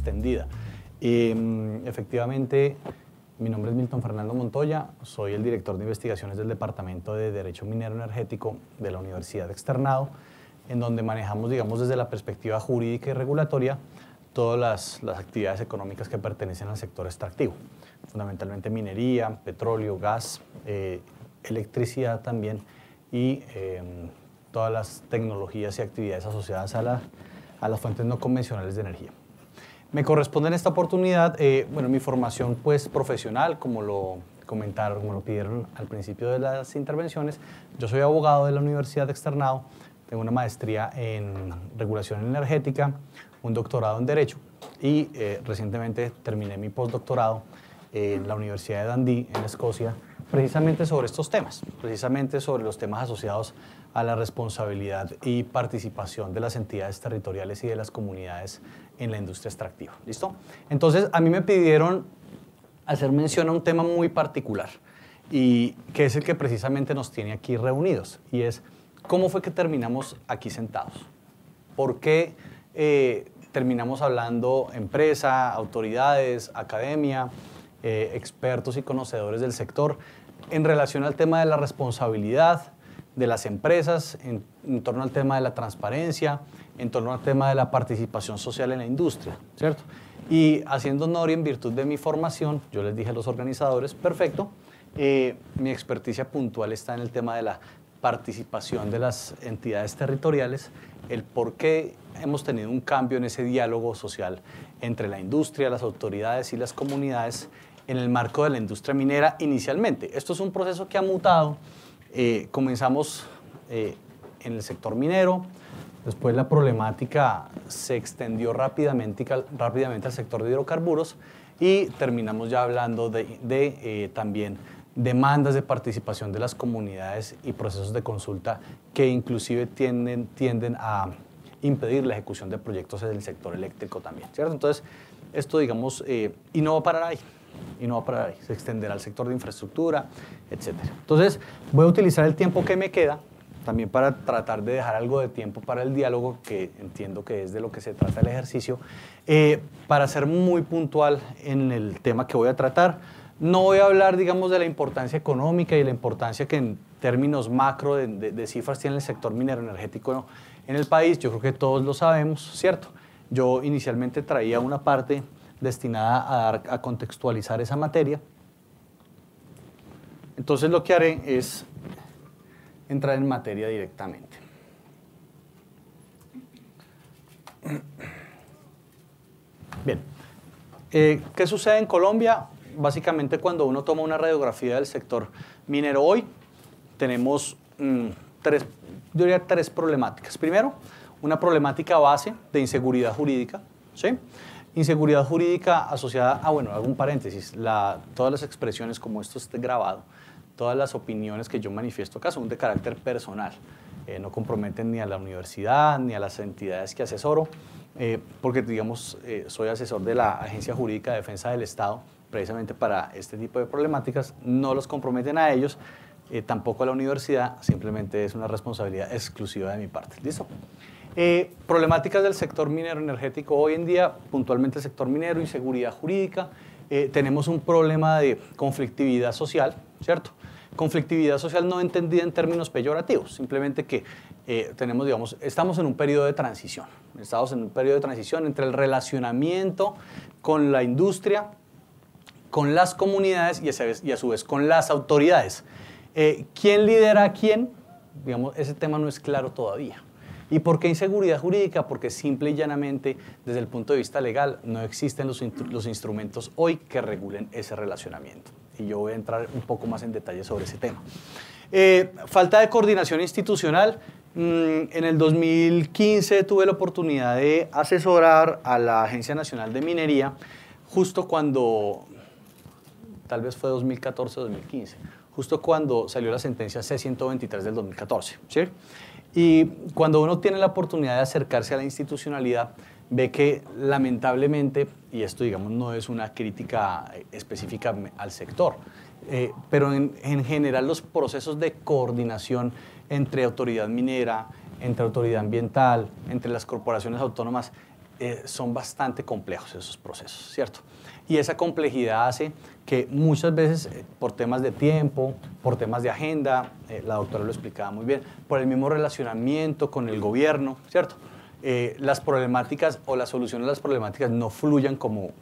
extendida. Efectivamente, mi nombre es Milton Fernando Montoya, soy el director de investigaciones del Departamento de Derecho Minero Energético de la Universidad Externado, en donde manejamos, digamos, desde la perspectiva jurídica y regulatoria, todas las actividades económicas que pertenecen al sector extractivo, fundamentalmente minería, petróleo, gas, electricidad también, y todas las tecnologías y actividades asociadas a las fuentes no convencionales de energía. Me corresponde en esta oportunidad, bueno, mi formación pues profesional, como lo comentaron, como lo pidieron al principio de las intervenciones. Yo soy abogado de la Universidad Externado, tengo una maestría en regulación energética, un doctorado en Derecho y recientemente terminé mi postdoctorado en la Universidad de Dundee, en Escocia, precisamente sobre estos temas, precisamente sobre los temas asociados a la responsabilidad y participación de las entidades territoriales y de las comunidades en la industria extractiva. ¿Listo? Entonces, a mí me pidieron hacer mención a un tema muy particular y que es el que precisamente nos tiene aquí reunidos, y es ¿cómo fue que terminamos aquí sentados? ¿Por qué terminamos hablando empresa, autoridades, academia, expertos y conocedores del sector en relación al tema de la responsabilidad de las empresas, en torno al tema de la transparencia, en torno al tema de la participación social en la industria, ¿cierto? Y haciendo honor y en virtud de mi formación, yo les dije a los organizadores, perfecto, mi experticia puntual está en el tema de la participación de las entidades territoriales, el por qué hemos tenido un cambio en ese diálogo social entre la industria, las autoridades y las comunidades en el marco de la industria minera inicialmente. Esto es un proceso que ha mutado. Comenzamos en el sector minero, después la problemática se extendió rápidamente al sector de hidrocarburos y terminamos ya hablando de también demandas de participación de las comunidades y procesos de consulta que inclusive tienden a impedir la ejecución de proyectos en el sector eléctrico también, ¿cierto? Entonces, esto, digamos, y no va a parar ahí. Y no va a parar ahí, se extenderá al sector de infraestructura, etc. Entonces, voy a utilizar el tiempo que me queda también para tratar de dejar algo de tiempo para el diálogo, que entiendo que es de lo que se trata el ejercicio, para ser muy puntual en el tema que voy a tratar. No voy a hablar, digamos, de la importancia económica y la importancia que en términos macro de cifras tiene el sector minero energético en el país. Yo creo que todos lo sabemos, ¿cierto? Yo inicialmente traía una parte destinada a contextualizar esa materia. Entonces lo que haré es entrar en materia directamente. Bien, ¿qué sucede en Colombia? Básicamente, cuando uno toma una radiografía del sector minero hoy, tenemos yo diría tres problemáticas. Primero, una problemática base de inseguridad jurídica, ¿sí? Inseguridad jurídica asociada bueno, hago un paréntesis, todas las expresiones, como esto esté grabado, todas las opiniones que yo manifiesto acá son de carácter personal, no comprometen ni a la universidad ni a las entidades que asesoro, porque, digamos, soy asesor de la Agencia Jurídica de Defensa del Estado, precisamente para este tipo de problemáticas, no los comprometen a ellos, tampoco a la universidad, simplemente es una responsabilidad exclusiva de mi parte. ¿Listo? Problemáticas del sector minero energético hoy en día, puntualmente el sector minero, inseguridad jurídica, tenemos un problema de conflictividad social, ¿cierto? Conflictividad social no entendida en términos peyorativos, simplemente que estamos en un periodo de transición, entre el relacionamiento con la industria, con las comunidades y a su vez con las autoridades. ¿Quién lidera a quién? Digamos, ese tema no es claro todavía. ¿Y por qué inseguridad jurídica? Porque simple y llanamente, desde el punto de vista legal, no existen los instrumentos hoy que regulen ese relacionamiento. Y yo voy a entrar un poco más en detalle sobre ese tema. Falta de coordinación institucional. En el 2015 tuve la oportunidad de asesorar a la Agencia Nacional de Minería, justo cuando, tal vez fue 2014 o 2015, justo cuando salió la sentencia C-123 del 2014, ¿sí? Y cuando uno tiene la oportunidad de acercarse a la institucionalidad, ve que lamentablemente, y esto, digamos, no es una crítica específica al sector, pero en general los procesos de coordinación entre autoridad minera, entre autoridad ambiental, entre las corporaciones autónomas, son bastante complejos esos procesos, ¿cierto? Y esa complejidad hace que muchas veces, por temas de tiempo, por temas de agenda, la doctora lo explicaba muy bien, por el mismo relacionamiento con el gobierno, ¿cierto? Las problemáticas o la solución a las problemáticas no fluyan como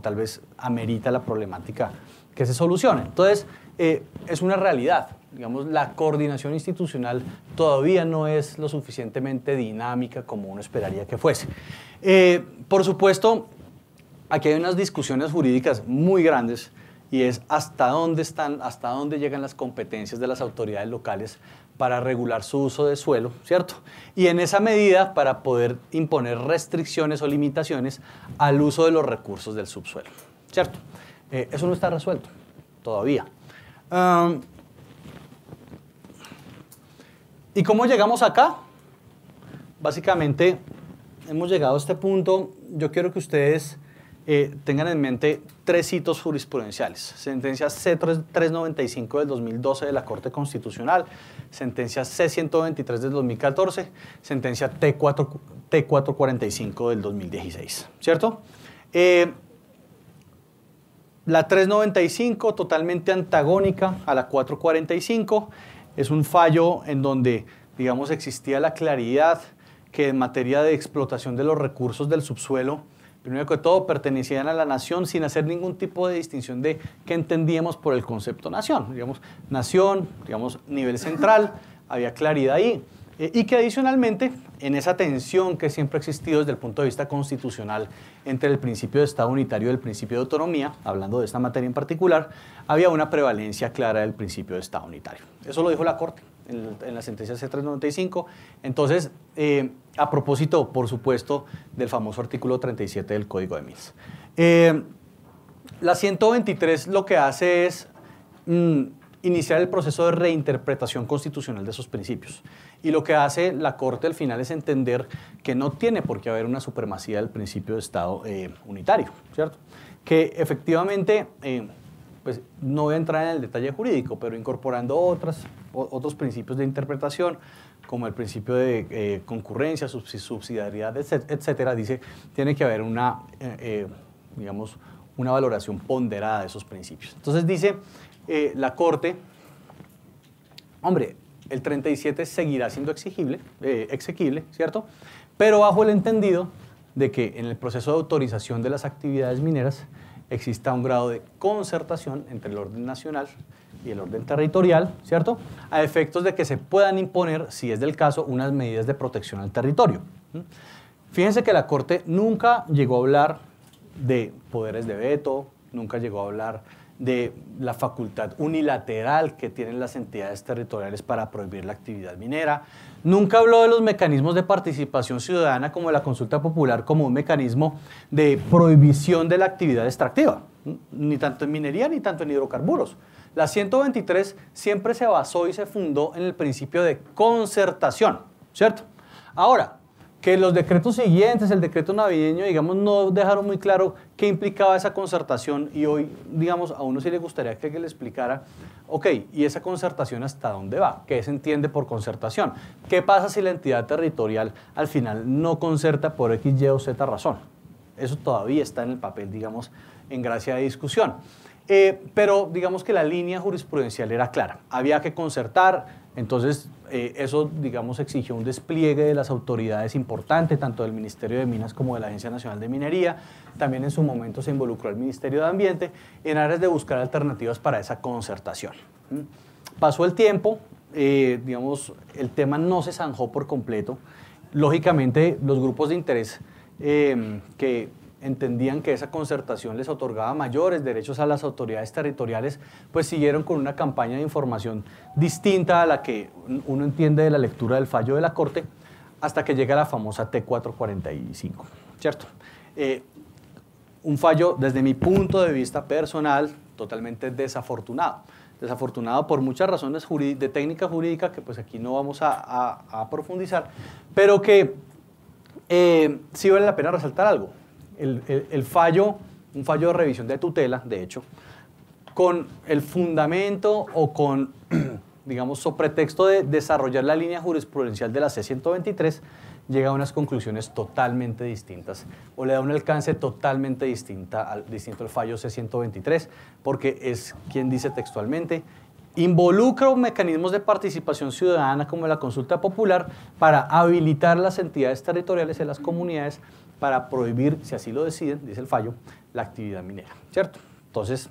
tal vez amerita la problemática que se solucione. Entonces, es una realidad. Digamos, la coordinación institucional todavía no es lo suficientemente dinámica como uno esperaría que fuese. Por supuesto, aquí hay unas discusiones jurídicas muy grandes y es hasta dónde llegan las competencias de las autoridades locales para regular su uso de suelo, ¿cierto? Y en esa medida para poder imponer restricciones o limitaciones al uso de los recursos del subsuelo, ¿cierto? Eso no está resuelto todavía. ¿Y cómo llegamos acá? Básicamente, hemos llegado a este punto. Yo quiero que ustedes tengan en mente 3 hitos jurisprudenciales. Sentencia C395 del 2012 de la Corte Constitucional, sentencia C123 del 2014, sentencia T445 del 2016, ¿cierto? La 395, totalmente antagónica a la 445, es un fallo en donde, digamos, existía la claridad que en materia de explotación de los recursos del subsuelo, primero que todo, pertenecían a la nación sin hacer ningún tipo de distinción de qué entendíamos por el concepto nación. Digamos, nación, digamos, nivel central, había claridad ahí. Y que adicionalmente, en esa tensión que siempre ha existido desde el punto de vista constitucional entre el principio de Estado unitario y el principio de autonomía, hablando de esta materia en particular, había una prevalencia clara del principio de Estado unitario. Eso lo dijo la Corte en la sentencia C395. Entonces, a propósito, por supuesto, del famoso artículo 37 del Código de Mills. La 123 lo que hace es iniciar el proceso de reinterpretación constitucional de esos principios. Y lo que hace la Corte al final es entender que no tiene por qué haber una supremacía del principio de Estado unitario, ¿cierto? Que efectivamente, pues no voy a entrar en el detalle jurídico, pero incorporando otros principios de interpretación, como el principio de concurrencia, subsidiariedad, etcétera, dice, tiene que haber digamos, una valoración ponderada de esos principios. Entonces dice la Corte, hombre, el 37 seguirá siendo exequible, ¿cierto? Pero bajo el entendido de que en el proceso de autorización de las actividades mineras exista un grado de concertación entre el orden nacional y el orden territorial, ¿cierto? A efectos de que se puedan imponer, si es del caso, unas medidas de protección al territorio. Fíjense que la Corte nunca llegó a hablar de poderes de veto, nunca llegó a hablar de la facultad unilateral que tienen las entidades territoriales para prohibir la actividad minera. Nunca habló de los mecanismos de participación ciudadana como la consulta popular como un mecanismo de prohibición de la actividad extractiva, ni tanto en minería ni tanto en hidrocarburos. La 123 siempre se basó y se fundó en el principio de concertación, ¿cierto? Ahora, que los decretos siguientes, el decreto navideño, digamos, no dejaron muy claro qué implicaba esa concertación y hoy, digamos, a uno sí le gustaría que le explicara, ok, ¿y esa concertación hasta dónde va? ¿Qué se entiende por concertación? ¿Qué pasa si la entidad territorial al final no concerta por X, Y o Z razón? Eso todavía está en el papel, digamos, en gracia de discusión. Pero digamos que la línea jurisprudencial era clara, había que concertar, entonces eso digamos exigió un despliegue de las autoridades importante, tanto del Ministerio de Minas como de la Agencia Nacional de Minería, también en su momento se involucró el Ministerio de Ambiente en aras de buscar alternativas para esa concertación. Pasó el tiempo, digamos el tema no se zanjó por completo, lógicamente los grupos de interés que entendían que esa concertación les otorgaba mayores derechos a las autoridades territoriales, pues siguieron con una campaña de información distinta a la que uno entiende de la lectura del fallo de la Corte, hasta que llega la famosa T445, ¿cierto? Un fallo, desde mi punto de vista personal, totalmente desafortunado. Desafortunado por muchas razones de técnica jurídica que pues aquí no vamos a profundizar, pero que sí vale la pena resaltar algo. Un fallo de revisión de tutela, de hecho, con el fundamento o con, digamos, sobre pretexto de desarrollar la línea jurisprudencial de la C123, llega a unas conclusiones totalmente distintas o le da un alcance totalmente distinto al fallo C-123, porque es quien dice textualmente: involucra mecanismos de participación ciudadana como la consulta popular para habilitar las entidades territoriales y las comunidades para prohibir, si así lo deciden, dice el fallo, la actividad minera, ¿cierto? Entonces,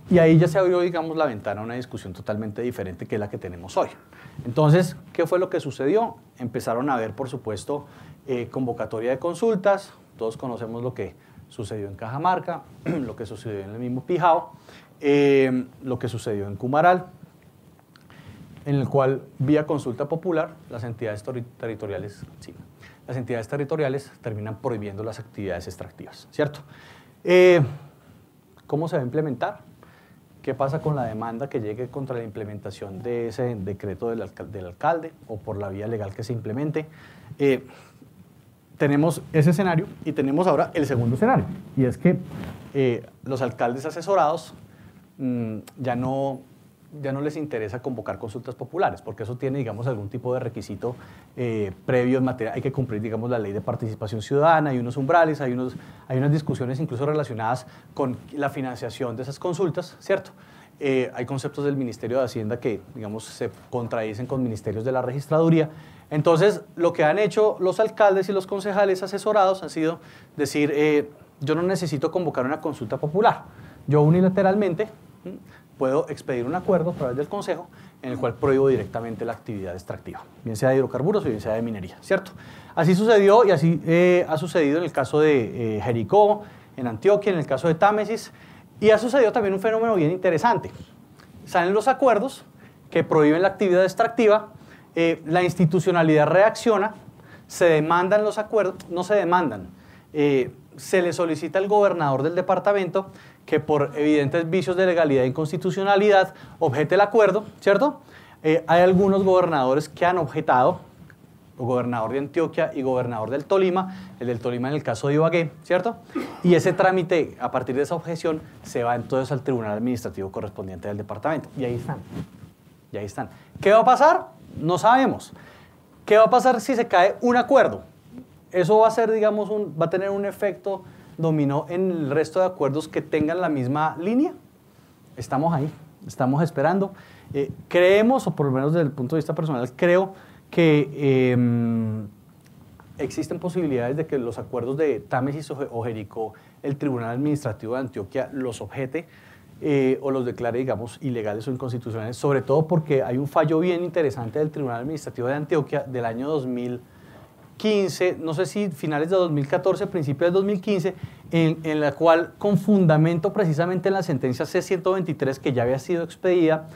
y ahí ya se abrió, digamos, la ventana a una discusión totalmente diferente que es la que tenemos hoy. Entonces, ¿qué fue lo que sucedió? Empezaron a haber, por supuesto, convocatoria de consultas. Todos conocemos lo que sucedió en Cajamarca, lo que sucedió en el mismo Pijao, lo que sucedió en Cumaral, en el cual, vía consulta popular, las entidades territoriales, sí, las entidades territoriales terminan prohibiendo las actividades extractivas, ¿cierto? ¿Cómo se va a implementar? ¿Qué pasa con la demanda que llegue contra la implementación de ese decreto del alcalde o por la vía legal que se implemente? Tenemos ese escenario y tenemos ahora el segundo escenario, y es que los alcaldes asesorados ya no les interesa convocar consultas populares, porque eso tiene, digamos, algún tipo de requisito previo en materia. Hay que cumplir, digamos, la ley de participación ciudadana, hay unos umbrales, hay unas discusiones incluso relacionadas con la financiación de esas consultas, ¿cierto? Hay conceptos del Ministerio de Hacienda que, digamos, se contradicen con ministerios de la registraduría. Entonces, lo que han hecho los alcaldes y los concejales asesorados ha sido decir, yo no necesito convocar una consulta popular, yo unilateralmente puedo expedir un acuerdo a través del Consejo en el cual prohíbo directamente la actividad extractiva, bien sea de hidrocarburos o bien sea de minería, ¿cierto? Así sucedió y así ha sucedido en el caso de Jericó, en Antioquia, en el caso de Támesis, y ha sucedido también un fenómeno bien interesante. Salen los acuerdos que prohíben la actividad extractiva, la institucionalidad reacciona, se demandan los acuerdos, no se demandan, se le solicita al gobernador del departamento que por evidentes vicios de legalidad e inconstitucionalidad objete el acuerdo, ¿cierto? Hay algunos gobernadores que han objetado, el gobernador de Antioquia y gobernador del Tolima, el del Tolima en el caso de Ibagué, ¿cierto? Y ese trámite, a partir de esa objeción, se va entonces al tribunal administrativo correspondiente del departamento. Y ahí están, y ahí están. ¿Qué va a pasar? No sabemos. ¿Qué va a pasar si se cae un acuerdo? Eso va a ser, digamos, va a tener un efecto dominó en el resto de acuerdos que tengan la misma línea. Estamos ahí, estamos esperando. Creemos, o por lo menos desde el punto de vista personal, creo que existen posibilidades de que los acuerdos de Támesis o Jericó, el Tribunal Administrativo de Antioquia los objete o los declare, digamos, ilegales o inconstitucionales, sobre todo porque hay un fallo bien interesante del Tribunal Administrativo de Antioquia del año 2015, no sé si finales de 2014, principios de 2015, en la cual, con fundamento precisamente en la sentencia C-123 que ya había sido expedida,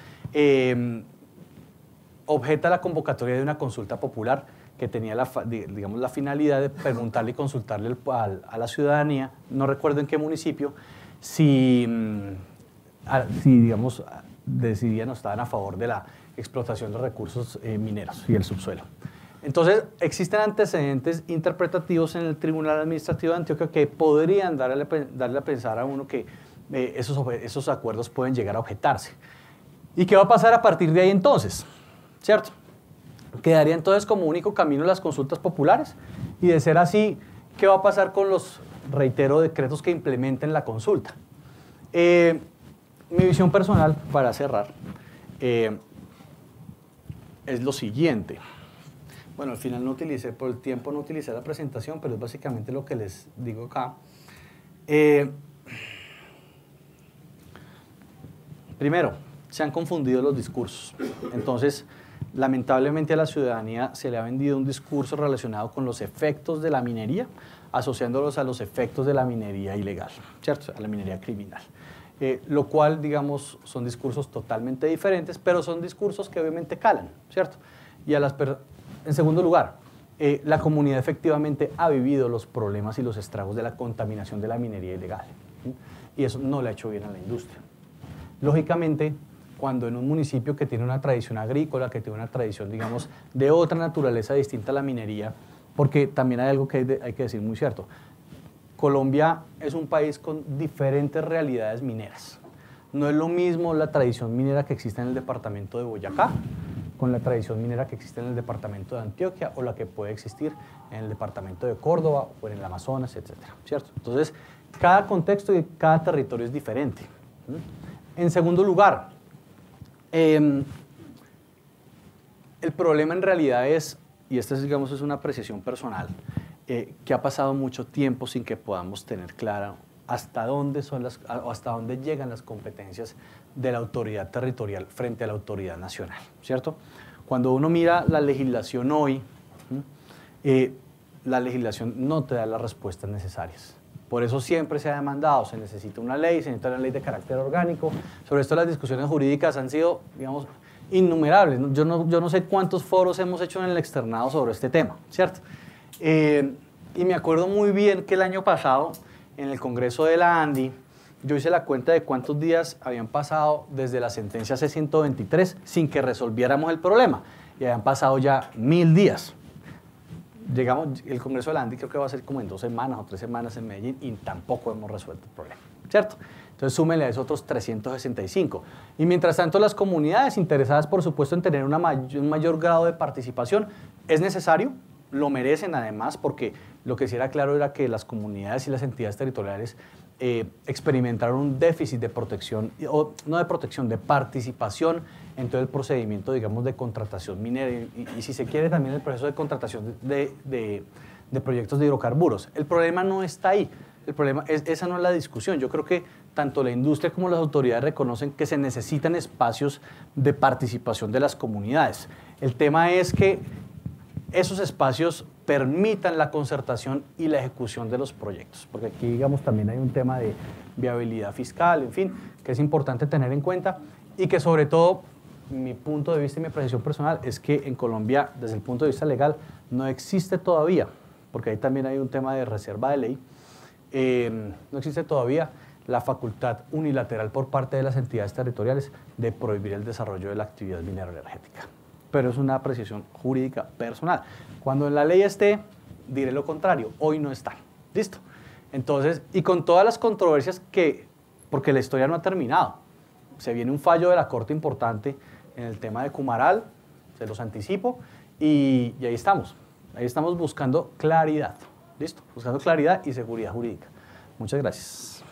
objeta la convocatoria de una consulta popular que tenía digamos, la finalidad de preguntarle y consultarle a la ciudadanía, no recuerdo en qué municipio, si digamos, decidían o estaban a favor de la explotación de recursos mineros y el subsuelo. Entonces, existen antecedentes interpretativos en el Tribunal Administrativo de Antioquia que podrían darle a pensar a uno que esos acuerdos pueden llegar a objetarse. ¿Y qué va a pasar a partir de ahí entonces? ¿Cierto? Quedaría entonces como único camino las consultas populares, y de ser así, ¿qué va a pasar con los, reitero, decretos que implementen la consulta? Mi visión personal, para cerrar, es lo siguiente. Bueno, al final por el tiempo no utilicé la presentación, pero es básicamente lo que les digo acá. Primero, se han confundido los discursos. Entonces, lamentablemente a la ciudadanía se le ha vendido un discurso relacionado con los efectos de la minería, asociándolos a los efectos de la minería ilegal, ¿cierto? A la minería criminal. Lo cual, digamos, son discursos totalmente diferentes, pero son discursos que obviamente calan, ¿cierto? Y en segundo lugar, la comunidad efectivamente ha vivido los problemas y los estragos de la contaminación de la minería ilegal, ¿sí? Y eso no le ha hecho bien a la industria. Lógicamente, cuando en un municipio que tiene una tradición agrícola, que tiene una tradición, digamos, de otra naturaleza distinta a la minería, porque también hay algo que hay que decir muy cierto, Colombia es un país con diferentes realidades mineras. No es lo mismo la tradición minera que existe en el departamento de Boyacá con la tradición minera que existe en el departamento de Antioquia o la que puede existir en el departamento de Córdoba o en el Amazonas, etcétera, ¿cierto? Entonces, cada contexto y cada territorio es diferente. En segundo lugar, el problema en realidad es, y esta digamos es una apreciación personal, que ha pasado mucho tiempo sin que podamos tener claro hasta dónde llegan las competencias de la autoridad territorial frente a la autoridad nacional, ¿cierto? Cuando uno mira la legislación hoy, la legislación no te da las respuestas necesarias. Por eso siempre se ha demandado, se necesita una ley, se necesita una ley de carácter orgánico. Sobre esto las discusiones jurídicas han sido, digamos, innumerables. Yo no sé cuántos foros hemos hecho en el externado sobre este tema, ¿cierto? Y me acuerdo muy bien que el año pasado, en el Congreso de la ANDI, yo hice la cuenta de cuántos días habían pasado desde la sentencia C-123 sin que resolviéramos el problema. Y habían pasado ya 1000 días. Llegamos, el Congreso de la ANDI creo que va a ser como en 2 semanas o 3 semanas en Medellín y tampoco hemos resuelto el problema, ¿cierto? Entonces súmenle a esos otros 365. Y mientras tanto las comunidades interesadas, por supuesto, en tener un mayor grado de participación, es necesario, lo merecen además, porque lo que sí era claro era que las comunidades y las entidades territoriales experimentaron un déficit de protección, o no de protección, de participación en todo el procedimiento, digamos, de contratación minera y si se quiere también el proceso de contratación de proyectos de hidrocarburos. El problema no está ahí, el problema esa no es la discusión. Yo creo que tanto la industria como las autoridades reconocen que se necesitan espacios de participación de las comunidades. El tema es que esos espacios permitan la concertación y la ejecución de los proyectos, porque aquí, digamos, también hay un tema de viabilidad fiscal, en fin, que es importante tener en cuenta y que sobre todo, mi punto de vista y mi apreciación personal es que en Colombia, desde el punto de vista legal, no existe todavía, porque ahí también hay un tema de reserva de ley, no existe todavía la facultad unilateral por parte de las entidades territoriales de prohibir el desarrollo de la actividad minero-energética. Pero es una apreciación jurídica personal. Cuando en la ley esté, diré lo contrario, hoy no está. ¿Listo? Entonces, y con todas las controversias porque la historia no ha terminado, se viene un fallo de la Corte importante en el tema de Cumaral, se los anticipo, y ahí estamos buscando claridad. ¿Listo? Buscando claridad y seguridad jurídica. Muchas gracias.